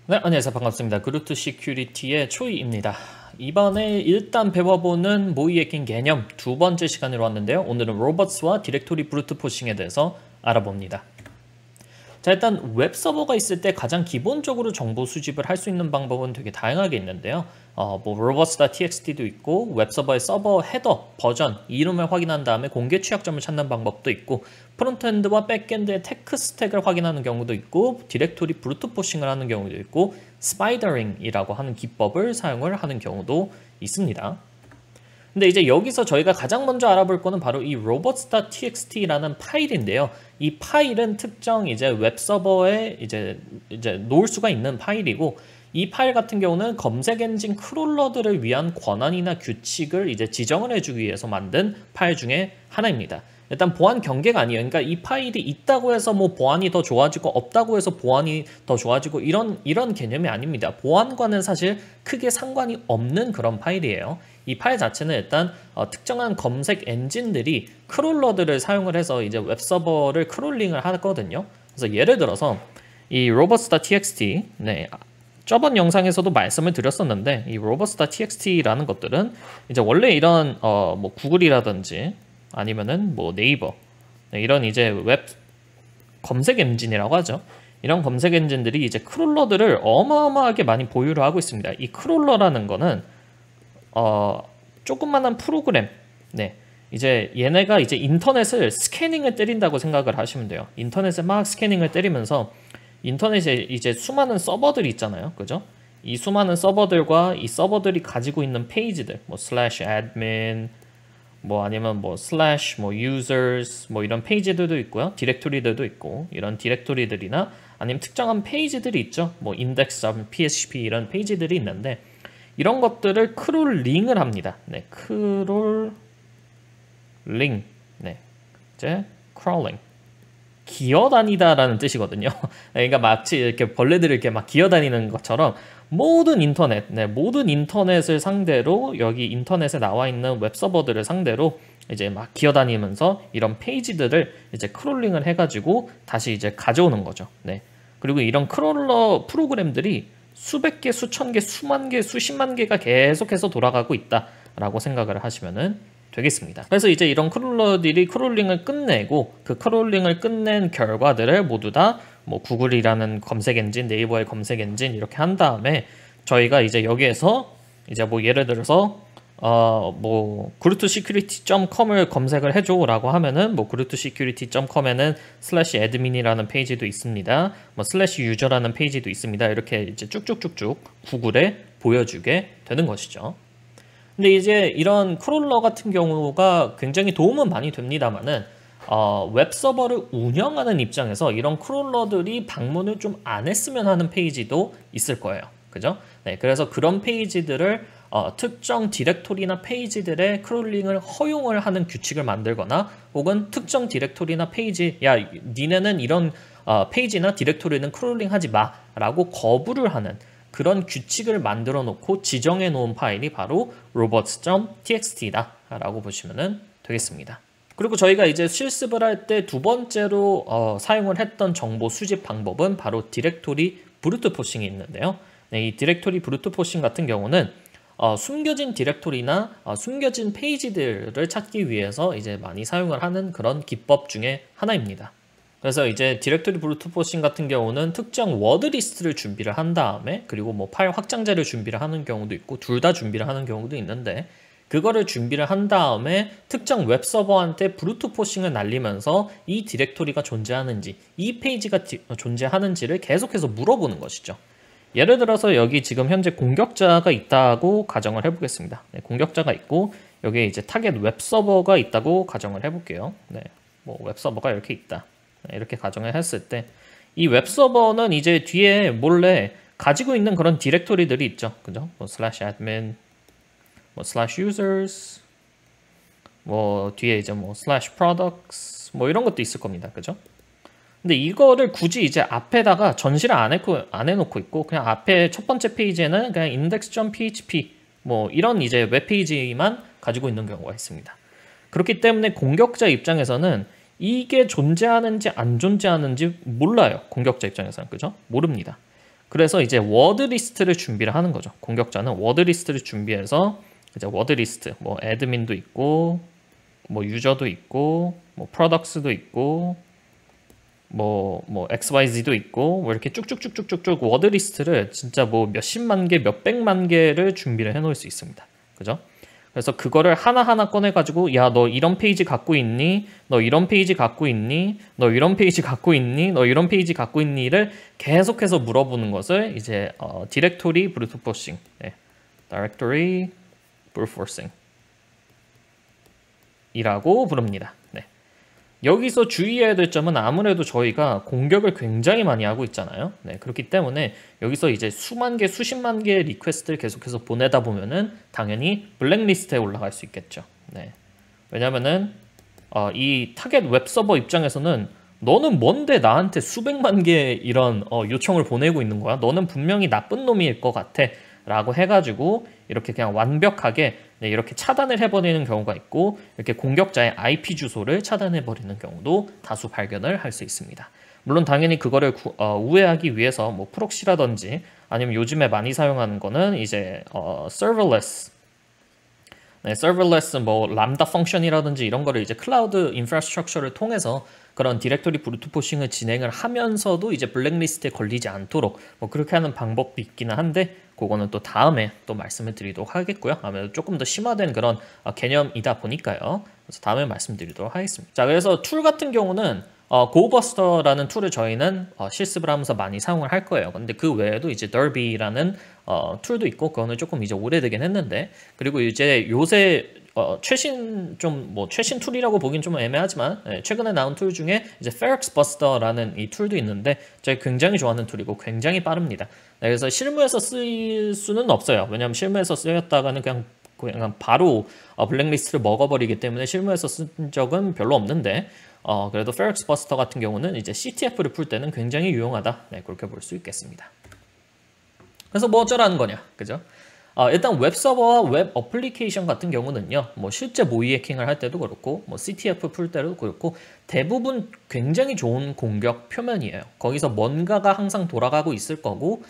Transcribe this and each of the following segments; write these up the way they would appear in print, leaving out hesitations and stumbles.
네, 안녕하세요. 반갑습니다. 그루트 시큐리티의 초이입니다. 이번에 일단 배워보는 모의에 낀 개념 두 번째 시간으로 왔는데요. 오늘은 로버츠와 디렉토리 브루트 포싱에 대해서 알아봅니다. 자, 일단 웹서버가 있을 때 가장 기본적으로 정보 수집을 할 수 있는 방법은 되게 다양하게 있는데요. 뭐 robots.txt도 있고 웹서버의 서버 헤더 버전 이름을 확인한 다음에 공개 취약점을 찾는 방법도 있고 프론트엔드와 백엔드의 테크 스택을 확인하는 경우도 있고 디렉토리 브루트 포싱을 하는 경우도 있고 스파이더링이라고 하는 기법을 사용을 하는 경우도 있습니다. 근데 이제 여기서 저희가 가장 먼저 알아볼 거는 바로 이 robots.txt라는 파일인데요. 이 파일은 특정 이제 웹서버에 이제 놓을 수가 있는 파일이고 이 파일 같은 경우는 검색 엔진 크롤러들을 위한 권한이나 규칙을 이제 지정을 해주기 위해서 만든 파일 중에 하나입니다. 일단 보안 경계가 아니에요. 그러니까 이 파일이 있다고 해서 뭐 보안이 더 좋아지고 없다고 해서 보안이 더 좋아지고 이런 개념이 아닙니다. 보안과는 사실 크게 상관이 없는 그런 파일이에요. 이 파일 자체는 일단 특정한 검색 엔진들이 크롤러들을 사용을 해서 이제 웹서버를 크롤링을 하거든요. 그래서 예를 들어서 이 robots.txt 저번 영상에서도 말씀을 드렸었는데 이 robots.txt라는 것들은 이제 원래 이런 뭐 구글이라든지 아니면은 뭐 네이버 이런 이제 웹 검색 엔진이라고 하죠. 이런 검색 엔진들이 이제 크롤러들을 어마어마하게 많이 보유를 하고 있습니다. 이 크롤러라는 거는 조그만한 프로그램, 이제 얘네가 이제 인터넷을 스캐닝을 때린다고 생각을 하시면 돼요. 인터넷에 막 스캐닝을 때리면서 인터넷에 이제 수많은 서버들이 있잖아요, 그죠? 이 수많은 서버들과 이 서버들이 가지고 있는 페이지들, 뭐 /admin, 뭐 아니면 뭐 /users, 뭐 이런 페이지들도 있고요, 디렉토리들도 있고 이런 디렉토리들이나 아니면 특정한 페이지들이 있죠, 뭐 index.php 이런 페이지들이 있는데. 이런 것들을 크롤링을 합니다. 크롤링. 이제 crawling. 기어다니다라는 뜻이거든요. 그러니까 마치 이렇게 벌레들이 이렇게 막 기어다니는 것처럼 모든 인터넷을 상대로 여기 인터넷에 나와 있는 웹서버들을 상대로 이제 막 기어다니면서 이런 페이지들을 이제 크롤링을 해가지고 다시 이제 가져오는 거죠. 그리고 이런 크롤러 프로그램들이 수백 개, 수천 개, 수만 개, 수십만 개가 계속해서 돌아가고 있다라고 생각을 하시면 되겠습니다. 그래서 이제 이런 크롤러들이 크롤링을 끝내고 그 크롤링을 끝낸 결과들을 모두 다 뭐 구글이라는 검색 엔진, 네이버의 검색 엔진 이렇게 한 다음에 저희가 이제 여기에서 이제 뭐 예를 들어서 뭐 groupsecurity.com을 검색을 해줘라고 하면은 뭐 groupsecurity.com에는 /admin이라는 페이지도 있습니다. 뭐 /user라는 페이지도 있습니다. 이렇게 이제 쭉쭉쭉쭉 구글에 보여주게 되는 것이죠. 근데 이제 이런 크롤러 같은 경우가 굉장히 도움은 많이 됩니다만은 웹서버를 운영하는 입장에서 이런 크롤러들이 방문을 좀 안 했으면 하는 페이지도 있을 거예요. 그죠? 그래서 그런 페이지들을 특정 디렉토리나 페이지들의 크롤링을 허용을 하는 규칙을 만들거나 혹은 특정 디렉토리나 페이지 니네는 이런 페이지나 디렉토리는 크롤링 하지 마 라고 거부를 하는 그런 규칙을 만들어 놓고 지정해 놓은 파일이 바로 robots.txt다 라고 보시면 되겠습니다. 그리고 저희가 이제 실습을 할 때 두 번째로 사용을 했던 정보 수집 방법은 바로 디렉토리 브루트 포싱이 있는데요. 이 디렉토리 브루트 포싱 같은 경우는 숨겨진 디렉토리나 숨겨진 페이지들을 찾기 위해서 이제 많이 사용을 하는 그런 기법 중에 하나입니다. 그래서 이제 디렉토리 브루트 포싱 같은 경우는 특정 워드 리스트를 준비를 한 다음에 그리고 뭐 파일 확장자를 준비를 하는 경우도 있고 둘 다 준비를 하는 경우도 있는데 그거를 준비를 한 다음에 특정 웹서버한테 브루트 포싱을 날리면서 이 디렉토리가 존재하는지 이 페이지가 존재하는지를 계속해서 물어보는 것이죠. 예를 들어서 여기 지금 현재 공격자가 있다고 가정을 해보겠습니다. 공격자가 있고 여기에 이제 타겟 웹서버가 있다고 가정을 해볼게요. 뭐 웹서버가 이렇게 있다. 이렇게 가정을 했을 때 이 웹서버는 이제 뒤에 몰래 가지고 있는 그런 디렉토리들이 있죠. 그죠? 뭐 /admin, 뭐 /users, 뭐 뒤에 이제 뭐 /products 뭐 이런 것도 있을 겁니다. 그죠? 근데 이거를 굳이 이제 앞에다가 전시를 안 해놓고 있고 그냥 앞에 첫 번째 페이지에는 그냥 index.php 뭐 이런 이제 웹페이지만 가지고 있는 경우가 있습니다. 그렇기 때문에 공격자 입장에서는 이게 존재하는지 안 존재하는지 몰라요. 공격자 입장에서는. 그죠? 모릅니다. 그래서 이제 워드 리스트를 준비를 하는 거죠. 공격자는 워드 리스트를 준비해서 이제 워드 리스트, 뭐 애드민도 있고, 뭐 유저도 있고, 뭐 프로덕트도 있고, 뭐 XYZ도 있고, 뭐 이렇게 쭉쭉쭉쭉쭉 워드 리스트를 진짜 뭐 몇십만 개, 몇백만 개를 준비를 해놓을 수 있습니다. 그죠? 그래서 그거를 하나하나 꺼내가지고 야, 너 이런 페이지 갖고 있니? 너 이런 페이지 갖고 있니? 너 이런 페이지 갖고 있니? 너 이런 페이지 갖고 있니?를 계속해서 물어보는 것을 이제 디렉토리 브루트 포싱, 디렉토리 브루트 포싱 이라고 부릅니다. 네. 여기서 주의해야 될 점은 아무래도 저희가 공격을 굉장히 많이 하고 있잖아요. 네, 그렇기 때문에 여기서 이제 수만 개, 수십만 개의 리퀘스트를 계속해서 보내다 보면은 당연히 블랙리스트에 올라갈 수 있겠죠. 네. 왜냐면은 이 타겟 웹서버 입장에서는 너는 뭔데 나한테 수백만 개의 이런 요청을 보내고 있는 거야? 너는 분명히 나쁜 놈일 것 같아. 라고 해가지고 이렇게 그냥 완벽하게 이렇게 차단을 해버리는 경우가 있고, 이렇게 공격자의 IP 주소를 차단해버리는 경우도 다수 발견을 할 수 있습니다. 물론 당연히 그거를 우회하기 위해서 뭐 프록시라든지 아니면 요즘에 많이 사용하는 거는 이제 serverless, serverless 뭐 람다 펑션이라든지 이런 거를 이제 클라우드 인프라스트럭처를 통해서 그런 디렉토리 브루트 포싱을 진행을 하면서도 이제 블랙리스트에 걸리지 않도록 뭐 그렇게 하는 방법도 있기는 한데, 그거는 또 다음에 또 말씀을 드리도록 하겠고요. 아무래도 조금 더 심화된 그런 개념이다 보니까요. 그래서 다음에 말씀드리도록 하겠습니다. 자, 그래서 툴 같은 경우는 고버스터라는 툴을 저희는 실습을 하면서 많이 사용을 할 거예요. 근데 그 외에도 이제 더비라는 툴도 있고, 그거는 조금 이제 오래되긴 했는데, 그리고 이제 요새 최신 툴이라고 보긴 좀 애매하지만 최근에 나온 툴 중에 이제 Ferex Buster라는 이 툴도 있는데 제가 굉장히 좋아하는 툴이고 굉장히 빠릅니다. 그래서 실무에서 쓰일 수는 없어요. 왜냐하면 실무에서 쓰였다가는 그냥 바로 블랙리스트를 먹어버리기 때문에 실무에서 쓴 적은 별로 없는데, 그래도 Ferex Buster 같은 경우는 이제 CTF를 풀 때는 굉장히 유용하다. 네, 그렇게 볼 수 있겠습니다. 그래서 뭐 어쩌라는 거냐, 그죠? 일단 웹서버와 웹 어플리케이션 같은 경우는요, 뭐 실제 모의 해킹을 할 때도 그렇고, 뭐 CTF 풀 때도 그렇고, 대부분 굉장히 좋은 공격 표면이에요. 거기서 뭔가가 항상 돌아가고 있을 거고,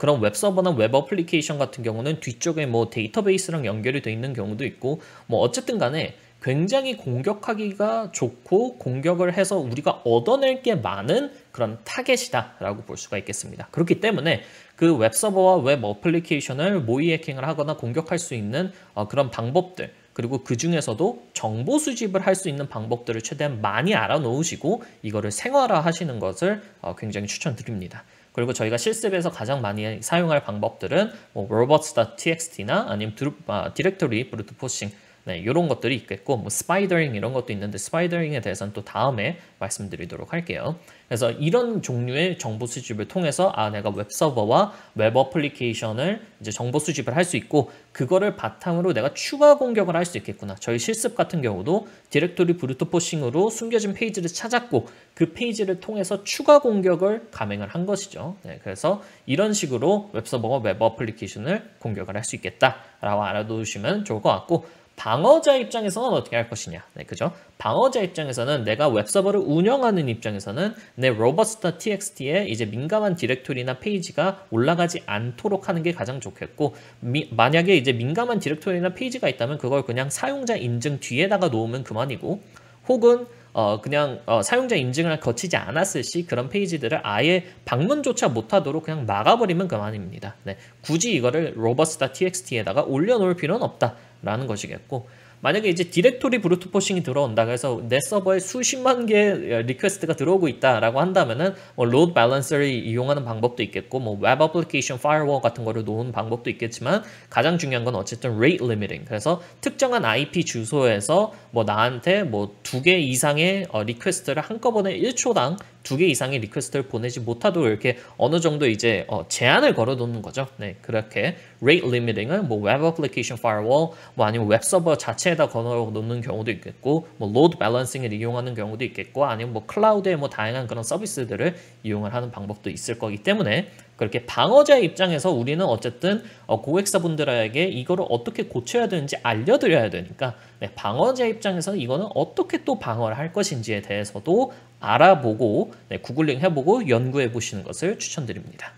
그런 웹서버나 웹 어플리케이션 같은 경우는 뒤쪽에 뭐 데이터베이스랑 연결이 돼 있는 경우도 있고, 뭐 어쨌든 간에 굉장히 공격하기가 좋고 공격을 해서 우리가 얻어낼 게 많은 그런 타겟이다 라고 볼 수가 있겠습니다. 그렇기 때문에 그 웹서버와 웹 어플리케이션을 모의 해킹을 하거나 공격할 수 있는 그런 방법들, 그리고 그 중에서도 정보 수집을 할 수 있는 방법들을 최대한 많이 알아놓으시고 이거를 생활화 하시는 것을 굉장히 추천드립니다. 그리고 저희가 실습에서 가장 많이 사용할 방법들은 뭐 robots.txt나 아니면 디렉토리 브루트 포싱, 네, 이런 것들이 있겠고, 뭐 스파이더링 이런 것도 있는데 스파이더링에 대해서는 또 다음에 말씀드리도록 할게요. 그래서 이런 종류의 정보 수집을 통해서 내가 웹서버와 웹 어플리케이션을 이제 정보 수집을 할 수 있고, 그거를 바탕으로 내가 추가 공격을 할 수 있겠구나. 저희 실습 같은 경우도 디렉토리 브루트 포싱으로 숨겨진 페이지를 찾았고 그 페이지를 통해서 추가 공격을 감행을 한 것이죠. 네, 그래서 이런 식으로 웹서버와 웹 어플리케이션을 공격을 할 수 있겠다라고 알아두시면 좋을 것 같고, 방어자 입장에서는 어떻게 할 것이냐. 네, 그죠? 방어자 입장에서는 내가 웹서버를 운영하는 입장에서는 내 robots.txt에 이제 민감한 디렉토리나 페이지가 올라가지 않도록 하는 게 가장 좋겠고, 만약에 이제 민감한 디렉토리나 페이지가 있다면 그걸 그냥 사용자 인증 뒤에다가 놓으면 그만이고, 혹은 그냥 사용자 인증을 거치지 않았을 시 그런 페이지들을 아예 방문조차 못하도록 그냥 막아버리면 그만입니다. 네, 굳이 이거를 robots.txt에다가 올려놓을 필요는 없다라는 것이겠고, 만약에 이제 디렉토리 브루트 포싱이 들어온다, 그래서 내 서버에 수십만 개의 리퀘스트가 들어오고 있다라고 한다면은 뭐 로드 밸런서를 이용하는 방법도 있겠고, 뭐 웹 어플리케이션 파이어월 같은 거를 놓은 방법도 있겠지만, 가장 중요한 건 어쨌든 rate limiting. 그래서 특정한 IP 주소에서 뭐 나한테 뭐 2개 이상의 리퀘스트를 한꺼번에 1초당 2개 이상의 리퀘스트를 보내지 못하도록 이렇게 어느 정도 이제 제한을 걸어 놓는 거죠. 네, 그렇게 rate limiting을 뭐 웹 어플리케이션 파이어월, 뭐 아니면 웹 서버 자체에다 걸어 놓는 경우도 있겠고, 뭐 로드 밸런싱을 이용하는 경우도 있겠고, 아니면 뭐 클라우드의 뭐 다양한 그런 서비스들을 이용을 하는 방법도 있을 거기 때문에, 그렇게 방어자의 입장에서 우리는 어쨌든 고객사분들에게 이거를 어떻게 고쳐야 되는지 알려드려야 되니까, 네, 방어자 입장에서는 이거는 어떻게 또 방어를 할 것인지에 대해서도 알아보고, 네, 구글링 해보고 연구해 보시는 것을 추천드립니다.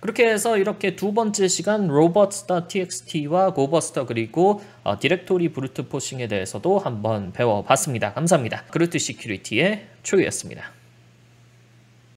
그렇게 해서 이렇게 두 번째 시간 robots.txt와 gobuster 그리고 디렉토리 브루트 포싱에 대해서도 한번 배워봤습니다. 감사합니다. 그루트 시큐리티의 초이였습니다.